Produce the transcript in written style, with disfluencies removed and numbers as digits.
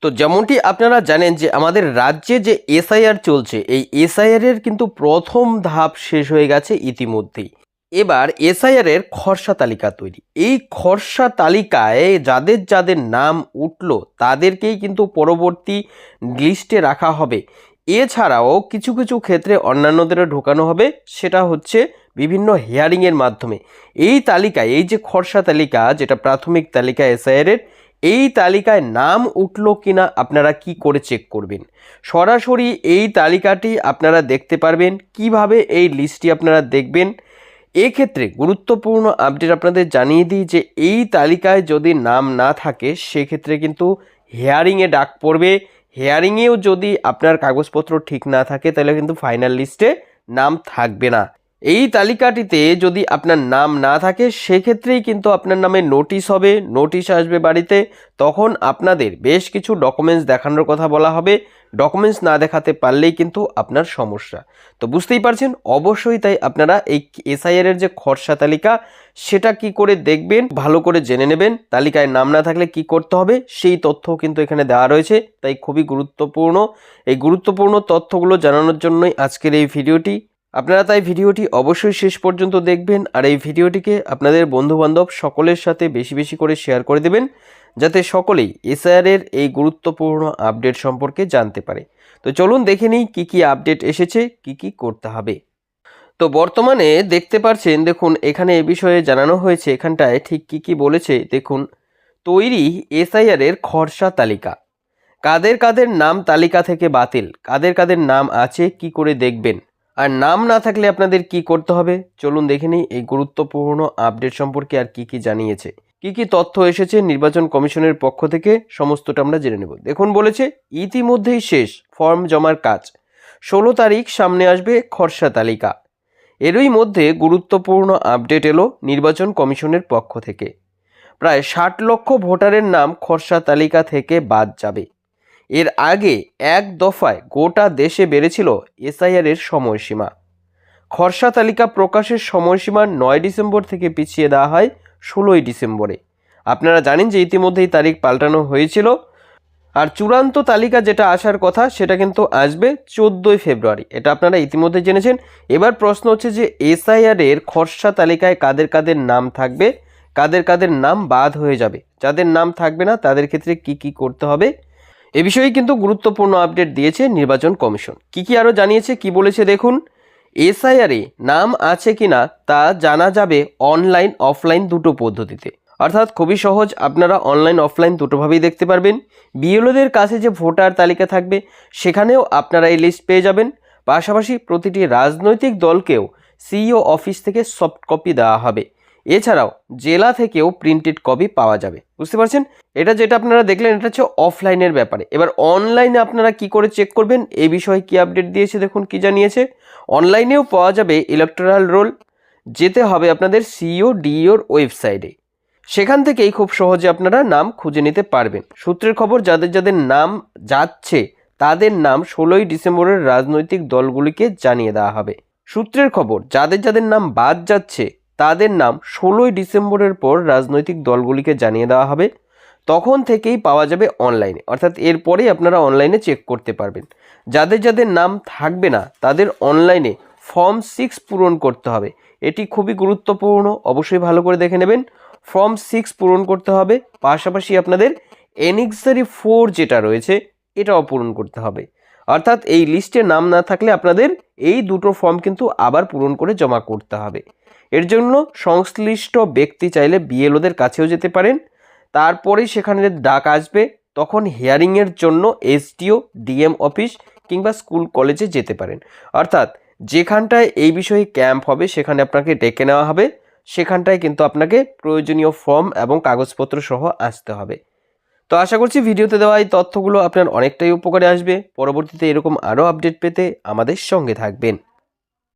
তো যেমনটি আপনারা জানেন যে আমাদের রাজ্যে যে এসআইআর চলছে, এই এসআইআর এর কিন্তু প্রথম ধাপ শেষ হয়ে গেছে ইতিমধ্যেই। এবার এসআইআর এর খসড়া তালিকা তৈরি। এই খসড়া তালিকায় যাদের যাদের নাম উঠলো তাদেরকেই কিন্তু পরবর্তী লিস্টে রাখা হবে। এছাড়াও কিছু কিছু ক্ষেত্রে অন্যান্যদেরও ঢোকানো হবে, সেটা হচ্ছে বিভিন্ন হিয়ারিংয়ের মাধ্যমে। এই তালিকায়, এই যে খসড়া তালিকা যেটা প্রাথমিক তালিকা এসআইআর এর, এই তালিকায় নাম উঠলো কিনা আপনারা কি করে চেক করবেন? সরাসরি এই তালিকাটি আপনারা দেখতে পারবেন। কিভাবে এই লিস্টটি আপনারা দেখবেন? এক্ষেত্রে গুরুত্বপূর্ণ আপডেট আপনাদের জানিয়ে দিই যে এই তালিকায় যদি নাম না থাকে সেক্ষেত্রে কিন্তু হিয়ারিংয়ে ডাক পড়বে। হিয়ারিংয়েও যদি আপনার কাগজপত্র ঠিক না থাকে তাহলে কিন্তু ফাইনাল লিস্টে নাম থাকবে না। এই তালিকাটিতে যদি আপনার নাম না থাকে সেক্ষেত্রেই কিন্তু আপনার নামে নোটিশ হবে, নোটিশ আসবে বাড়িতে। তখন আপনাদের বেশ কিছু ডকুমেন্টস দেখানোর কথা বলা হবে। ডকুমেন্টস না দেখাতে পারলেই কিন্তু আপনার সমস্যা। তো বুঝতেই পারছেন, অবশ্যই তাই আপনারা এই এসআইআর এর যে খসড়া তালিকা সেটা কি করে দেখবেন ভালো করে জেনে নেবেন। তালিকায় নাম না থাকলে কি করতে হবে সেই তথ্য কিন্তু এখানে দেওয়া রয়েছে, তাই খুবই গুরুত্বপূর্ণ। এই গুরুত্বপূর্ণ তথ্যগুলো জানানোর জন্যই আজকের এই ভিডিওটি। আপনারা তাই ভিডিওটি অবশ্যই শেষ পর্যন্ত দেখবেন, আর এই ভিডিওটিকে আপনাদের বন্ধুবান্ধব সকলের সাথে বেশি বেশি করে শেয়ার করে দেবেন, যাতে সকলেই এসআইআর এর এই গুরুত্বপূর্ণ আপডেট সম্পর্কে জানতে পারে। তো চলুন দেখে নিই কী কী আপডেট এসেছে, কি কি করতে হবে। তো বর্তমানে দেখতে পাচ্ছেন, দেখুন এখানে এ বিষয়ে জানানো হয়েছে। এখানটায় ঠিক কি কি বলেছে দেখুন। তৈরি এসআইআর এর খসড়া তালিকা, কাদের কাদের নাম তালিকা থেকে বাতিল, কাদের কাদের নাম আছে কি করে দেখবেন, আর নাম না থাকলে আপনাদের কি করতে হবে। চলুন দেখে নিই এই গুরুত্বপূর্ণ আপডেট সম্পর্কে আর কি কি জানিয়েছে, কি কি তথ্য এসেছে নির্বাচন কমিশনের পক্ষ থেকে, সমস্তটা আমরা জেনে নেব। দেখুন বলেছে ইতিমধ্যেই শেষ ফর্ম জমার কাজ, 16 তারিখ সামনে আসবে খসড়া তালিকা। এরই মধ্যে গুরুত্বপূর্ণ আপডেট এলো নির্বাচন কমিশনের পক্ষ থেকে। প্রায় 60 লক্ষ ভোটারের নাম খসড়া তালিকা থেকে বাদ যাবে। এর আগে এক দফায় গোটা দেশে বেড়েছিল এসআইআর এর সময়সীমা। খসড়া তালিকা প্রকাশের সময়সীমা 9 ডিসেম্বর থেকে পিছিয়ে দেওয়া হয় 16 ডিসেম্বরে। আপনারা জানেন যে ইতিমধ্যেই তারিখ পাল্টানো হয়েছিল। আর চূড়ান্ত তালিকা যেটা আসার কথা সেটা কিন্তু আসবে 14 ফেব্রুয়ারি, এটা আপনারা ইতিমধ্যে জেনেছেন। এবার প্রশ্ন হচ্ছে যে এসআইআর এর খসড়া তালিকায় কাদের কাদের নাম থাকবে, কাদের কাদের নাম বাদ হয়ে যাবে, যাদের নাম থাকবে না তাদের ক্ষেত্রে কি কি করতে হবে। এ বিষয়ে কিন্তু গুরুত্বপূর্ণ আপডেট দিয়েছে নির্বাচন কমিশন। কি কি আরও জানিয়েছে, কি বলেছে দেখুন। এসআইআর এ নাম আছে কিনা তা জানা যাবে অনলাইন অফলাইন দুটো পদ্ধতিতে। অর্থাৎ খুবই সহজ, আপনারা অনলাইন অফলাইন দুটোভাবেই দেখতে পারবেন। বিএলওদের কাছে যে ভোটার তালিকা থাকবে সেখানেও আপনারা এই লিস্ট পেয়ে যাবেন। পাশাপাশি প্রতিটি রাজনৈতিক দলকেও সিইও অফিস থেকে সফট কপি দেওয়া হবে। এছাড়াও জেলা থেকেও প্রিন্টেড কপি পাওয়া যাবে। বুঝতে পারছেন, এটা যেটা আপনারা দেখলেন এটা হচ্ছে অফলাইনের ব্যাপারে। এবার অনলাইনে আপনারা কি করে চেক করবেন এই বিষয়ে কি আপডেট দিয়েছে দেখুন কি জানিয়েছে। অনলাইনেও পাওয়া যাবে ইলেকটোরাল রোল। যেতে হবে আপনাদের সিইও ডিইওর ওয়েবসাইটে, সেখান থেকেই খুব সহজে আপনারা নাম খুঁজে নিতে পারবেন। সূত্রের খবর, যাদের যাদের নাম যাচ্ছে তাদের নাম 16 ডিসেম্বরের রাজনৈতিক দলগুলিকে জানিয়ে দেওয়া হবে। সূত্রের খবর, যাদের যাদের নাম বাদ যাচ্ছে তাদের নাম 16 ডিসেম্বরের পর রাজনৈতিক দলগুলিকে জানিয়ে দেওয়া হবে। তখন থেকেই পাওয়া যাবে অনলাইনে, অর্থাৎ এরপরেই আপনারা অনলাইনে চেক করতে পারবেন। যাদের যাদের নাম থাকবে না তাদের অনলাইনে ফর্ম 6 পূরণ করতে হবে। এটি খুবই গুরুত্বপূর্ণ, অবশ্যই ভালো করে দেখে নেবেন। ফর্ম 6 পূরণ করতে হবে, পাশাপাশি আপনাদের এনিক্সারি 4 যেটা রয়েছে এটাও পূরণ করতে হবে। অর্থাৎ এই লিস্টে নাম না থাকলে আপনাদের এই দুটো ফর্ম কিন্তু আবার পূরণ করে জমা করতে হবে। এর জন্য সংশ্লিষ্ট ব্যক্তি চাইলে বিএলওদের কাছেও যেতে পারেন। তারপরেই সেখানে ডাক আসবে, তখন হিয়ারিংয়ের জন্য এসডিও ডিএম অফিস কিংবা স্কুল কলেজে যেতে পারেন। অর্থাৎ যেখানটায় এই বিষয়ে ক্যাম্প হবে সেখানে আপনাকে ডেকে নেওয়া হবে, সেখানটায় কিন্তু আপনাকে প্রয়োজনীয় ফর্ম এবং কাগজপত্র সহ আসতে হবে। তো আশা করছি ভিডিওতে দেওয়া এই তথ্যগুলো আপনার অনেকটাই উপকারে আসবে। পরবর্তীতে এরকম আরও আপডেট পেতে আমাদের সঙ্গে থাকবেন।